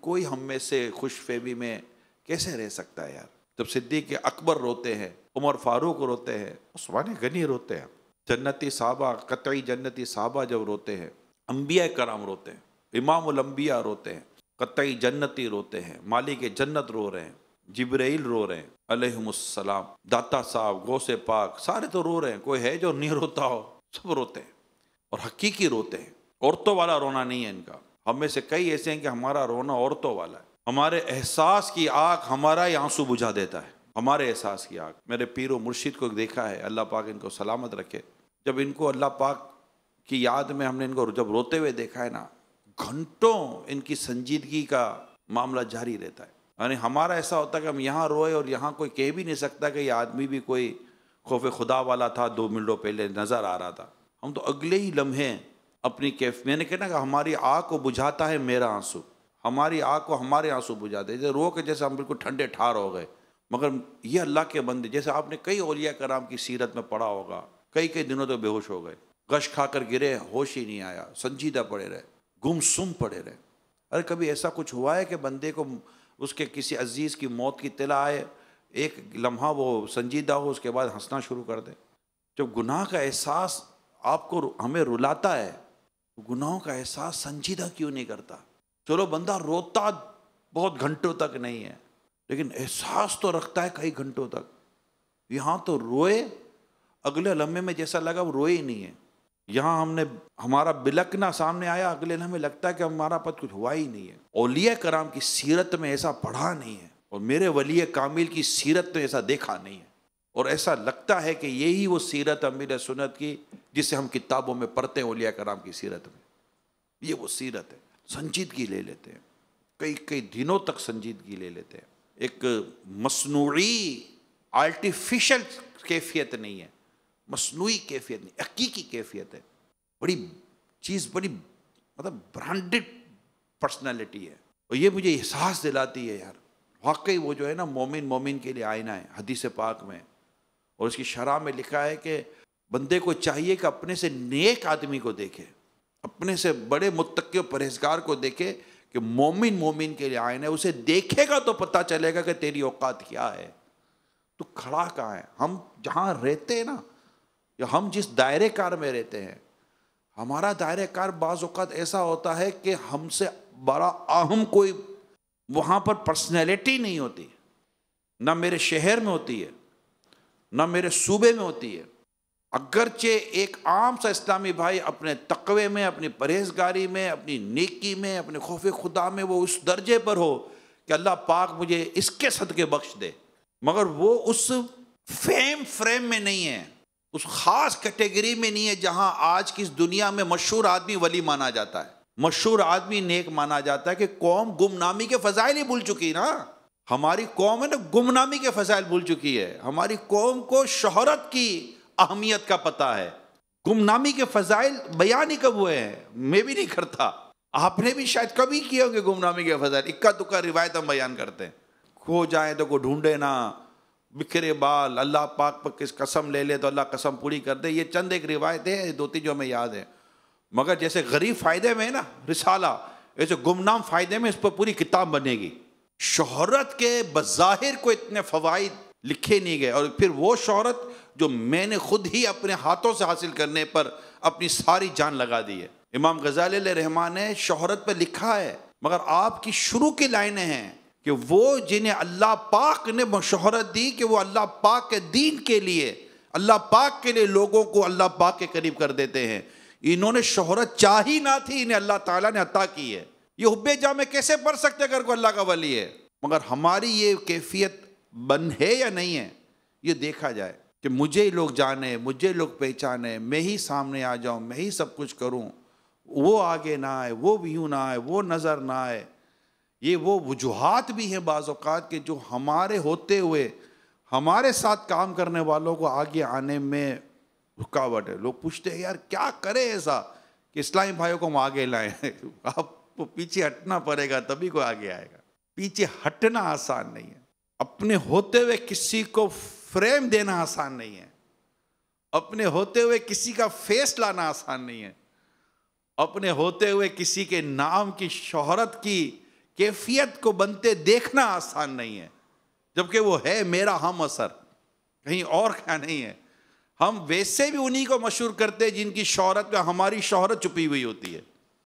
کوئی ہم میں سے خوش فہمی میں کیسے رہ سکتا ہے یار؟ جب صدیق اکبر روتے ہیں، عمر فاروق روتے ہیں، عثمان غنی روتے ہیں، جنتی صحابہ، قطعی جنتی صحابہ جب روتے ہیں، انبیاء کرام روتے ہیں، امام الانبیاء روتے ہیں، قطعی جنتی روتے ہیں، مالک جنت رو رہے ہیں، جبرائیل رو رہے ہیں علیہم السلام، داتا صاحب، غوث پاک، سارے تو رو رہے ہیں، کوئی ہے جو نہیں روتا ہو؟ سب روتے ہیں اور حقیقی روتے ہیں۔ عورتوں والا رونا نہیں ہے ان کا۔ ہم میں سے کئی ایسے ہیں کہ ہمارا رونا عورتوں والا ہے، ہمارے احساس کی آگ ہمارا ہی آنسو بجھا دیتا ہے، ہمارے احساس کی آگ۔ میرے پیر و مرشد کو دیکھا ہے، اللہ پاک ان کو سلامت رکھے، جب ان کو اللہ پاک کی یاد میں ہم نے ان کو جب روتے ہوئے دیکھا ہے نا، گھنٹوں ان کی سنجیدگی کا معاملہ جاری رہتا ہے۔ یعنی ہمارا ایسا ہوتا ہے کہ ہم یہاں روئے اور یہاں کوئی کہہ بھی نہیں سکتا کہ یہ آدمی بھی کوئی خوف خدا والا تھا، 2 منٹوں پہلے نظر آ رہا تھا۔ ہم تو اگلے ہی لمحے اپنی میں نے کہا کہ ہماری آگ کو بجھاتا ہے میرا آنسو، ہماری آگ کو ہمارے آنسو بجھاتے ہیں، جیسے رو کے جیسے ہم بالکل ٹھنڈے ٹھار ہو گئے۔ مگر یہ اللہ کے بندے، جیسے آپ نے کئی اولیاء کرام کی سیرت میں پڑھا ہوگا، کئی دنوں تو بے ہوش ہو گئے، غش کھا کر گرے، ہوش ہی نہیں آیا، سنجیدہ پڑے رہے، گم سم پڑے رہے۔ ارے کبھی ایسا کچھ ہوا ہے کہ بندے کو اس کے کسی عزیز کی موت کی اطلاع آئے، ایک لمحہ وہ سنجیدہ ہو، اس کے بعد ہنسنا شروع کر دے؟ جب گناہ کا احساس آپ کو ہمیں رلاتا ہے، گناہوں کا احساس سنجیدہ کیوں نہیں کرتا؟ چلو بندہ روتا بہت گھنٹوں تک نہیں ہے، لیکن احساس تو رکھتا ہے کئی گھنٹوں تک۔ یہاں تو روئے، اگلے لمحے میں جیسا لگا وہ روئے ہی نہیں ہے۔ یہاں ہم نے ہمارا بلکنا سامنے آیا، اگلے لمحے لگتا ہے کہ ہمارا پتہ کچھ ہوا ہی نہیں ہے۔ اولیاء کرام کی سیرت میں ایسا پڑھا نہیں ہے، اور میرے ولی کامل کی سیرت میں ایسا دیکھا نہیں ہے، اور ایسا لگتا ہے کہ یہی وہ سیرت امیر سنت کی جسے ہم کتابوں میں پڑھتے ہیں، اولیاء کرام کی سیرت میں یہ وہ سیرت ہے۔ سنجیدگی لے لیتے ہیں، کئی دنوں تک سنجیدگی لے لیتے ہیں۔ ایک مصنوعی آرٹیفیشل کیفیت نہیں ہے، مصنوعی کیفیت نہیں، حقیقی کیفیت ہے، بڑی چیز، بڑی مطلب برانڈڈ پرسنالٹی ہے۔ اور یہ مجھے احساس دلاتی ہے یار، واقعی وہ جو ہے نا مومن کے لیے آئینہ ہے، حدیث پاک میں اور اس کی شرح میں لکھا ہے کہ بندے کو چاہیے کہ اپنے سے نیک آدمی کو دیکھے، اپنے سے بڑے متقی و پرہیزگار کو دیکھے کہ مومن کے لیے آئینہ ہے، اسے دیکھے گا تو پتہ چلے گا کہ تیری اوقات کیا ہے، تو کھڑا کہاں ہے۔ ہم جہاں رہتے ہیں نا، یا ہم جس دائرے کار میں رہتے ہیں، ہمارا دائرہ کار بعض اوقات ایسا ہوتا ہے کہ ہم سے بڑا اہم کوئی وہاں پر پرسنالٹی نہیں ہوتی، نہ میرے شہر میں ہوتی ہے، نہ میرے صوبے میں ہوتی ہے۔ اگرچہ ایک عام سا اسلامی بھائی اپنے تقوی میں، اپنی پرہیزگاری میں، اپنی نیکی میں، اپنے خوف خدا میں وہ اس درجے پر ہو کہ اللہ پاک مجھے اس کے صدقے بخش دے، مگر وہ اس فریم میں نہیں ہے، اس خاص کیٹیگری میں نہیں ہے جہاں آج کی اس دنیا میں مشہور آدمی ولی مانا جاتا ہے، مشہور آدمی نیک مانا جاتا ہے، کہ قوم گمنامی کے فضائل ہی بھول چکی نا۔ ہماری قوم ہے نا گمنامی کے فضائل بھول چکی ہے، ہماری قوم کو شہرت کی اہمیت کا پتہ ہے، گمنامی کے فضائل بیان ہی کب ہوئے ہیں؟ میں بھی نہیں کرتا، آپ نے بھی شاید کبھی کیے ہوں گے گمنامی کے فضائل، اکا دکا روایت ہم بیان کرتے ہیں، کھو جائیں تو کوئی ڈھونڈے نہ، بکھرے بال، اللہ پاک پر کس قسم لے لے تو اللہ قسم پوری کر دے، یہ چند ایک روایت ہے، 2-3 جو ہمیں یاد ہے۔ مگر جیسے غریب فائدے میں ہے نا رسالہ، ایسے گمنام فائدے میں اس پر پوری کتاب بنے گی۔ شہرت کے بظاہر کو اتنے فوائد لکھے نہیں گئے، اور پھر وہ شہرت جو میں نے خود ہی اپنے ہاتھوں سے حاصل کرنے پر اپنی ساری جان لگا دی ہے۔ امام غزالی علیہ رحمٰن نے شہرت پہ لکھا ہے، مگر آپ کی شروع کی لائنیں ہیں کہ وہ جنہیں اللہ پاک نے شہرت دی کہ وہ اللہ پاک کے دین کے لیے، اللہ پاک کے لیے لوگوں کو اللہ پاک کے قریب کر دیتے ہیں، انہوں نے شہرت چاہی نہ تھی، انہیں اللہ تعالیٰ نے عطا کی ہے۔ یہ حب جامع کیسے پڑھ سکتے اگر کوئی اللہ کا ولی ہے؟ مگر ہماری یہ کیفیت بن ہے یا نہیں ہے، یہ دیکھا جائے کہ مجھے ہی لوگ جانے، مجھے لوگ پہچانے، میں ہی سامنے آ جاؤں، میں ہی سب کچھ کروں، وہ آگے نہ آئے، وہ ویو نہ آئے، وہ نظر نہ آئے۔ یہ وہ وجوہات بھی ہیں بعض اوقات کہ جو ہمارے ہوتے ہوئے ہمارے ساتھ کام کرنے والوں کو آگے آنے میں رکاوٹ ہے۔ لوگ پوچھتے ہیں یار کیا کرے ایسا کہ اسلامی بھائیوں کو ہم آگے لائیں؟ آپ کو پیچھے ہٹنا پڑے گا تبھی کوئی آگے آئے گا۔ پیچھے ہٹنا آسان نہیں ہے، اپنے ہوتے ہوئے کسی کو فریم دینا آسان نہیں ہے، اپنے ہوتے ہوئے کسی کا فیس لانا آسان نہیں ہے، اپنے ہوتے ہوئے کسی کے نام کی شہرت کی کیفیت کو بنتے دیکھنا آسان نہیں ہے، جبکہ وہ ہے میرا ہم اثر، کہیں اور کا نہیں ہے۔ ہم ویسے بھی انہی کو مشہور کرتے جن کی شہرت میں ہماری شہرت چھپی ہوئی ہوتی ہے۔